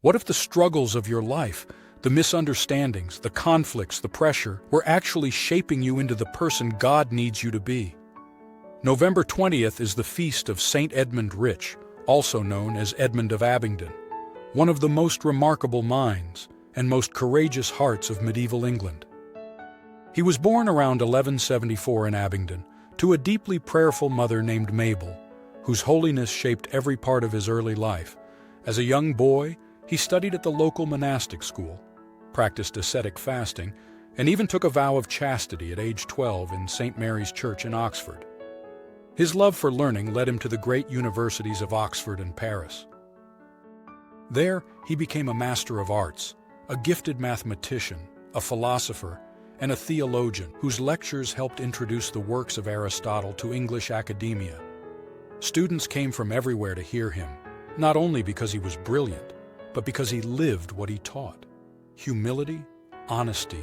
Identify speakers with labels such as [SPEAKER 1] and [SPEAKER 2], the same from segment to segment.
[SPEAKER 1] What if the struggles of your life, the misunderstandings, the conflicts, the pressure, were actually shaping you into the person God needs you to be? November 20th is the feast of Saint Edmund Rich, also known as Edmund of Abingdon, one of the most remarkable minds and most courageous hearts of medieval England. He was born around 1174 in Abingdon to a deeply prayerful mother named Mabel, whose holiness shaped every part of his early life. As a young boy, he studied at the local monastic school, practiced ascetic fasting, and even took a vow of chastity at age 12 in St. Mary's Church in Oxford. His love for learning led him to the great universities of Oxford and Paris. There, he became a master of arts, a gifted mathematician, a philosopher, and a theologian whose lectures helped introduce the works of Aristotle to English academia. Students came from everywhere to hear him, not only because he was brilliant, but because he lived what he taught: humility, honesty,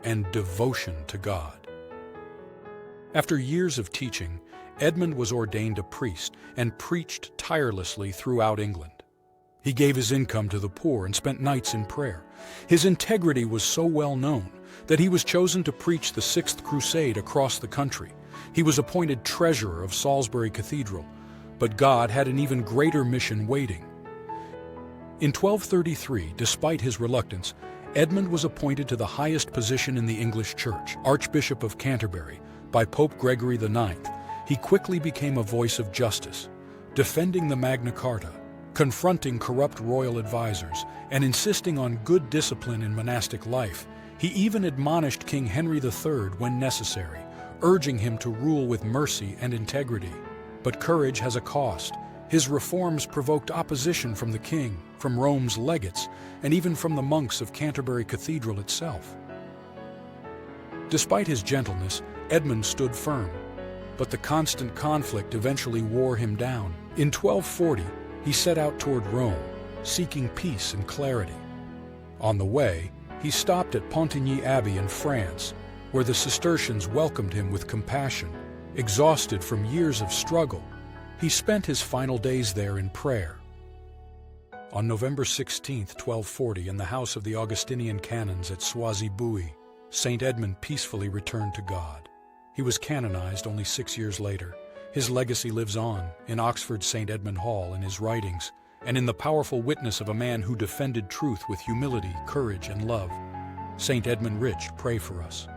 [SPEAKER 1] and devotion to God. After years of teaching, Edmund was ordained a priest and preached tirelessly throughout England. He gave his income to the poor and spent nights in prayer. His integrity was so well known that he was chosen to preach the Sixth Crusade across the country. He was appointed treasurer of Salisbury Cathedral, but God had an even greater mission waiting. In 1233, despite his reluctance, Edmund was appointed to the highest position in the English Church, Archbishop of Canterbury, by Pope Gregory IX. He quickly became a voice of justice, defending the Magna Carta, confronting corrupt royal advisors, and insisting on good discipline in monastic life. He even admonished King Henry III when necessary, urging him to rule with mercy and integrity. But courage has a cost. His reforms provoked opposition from the king, from Rome's legates, and even from the monks of Canterbury Cathedral itself. Despite his gentleness, Edmund stood firm, but the constant conflict eventually wore him down. In 1240, he set out toward Rome, seeking peace and clarity. On the way, he stopped at Pontigny Abbey in France, where the Cistercians welcomed him with compassion. Exhausted from years of struggle, he spent his final days there in prayer. On November 16, 1240, in the house of the Augustinian canons at Soisy-Bouy, Saint Edmund peacefully returned to God. He was canonized only 6 years later. His legacy lives on in Oxford's St. Edmund Hall, in his writings, and in the powerful witness of a man who defended truth with humility, courage, and love. Saint Edmund Rich, pray for us.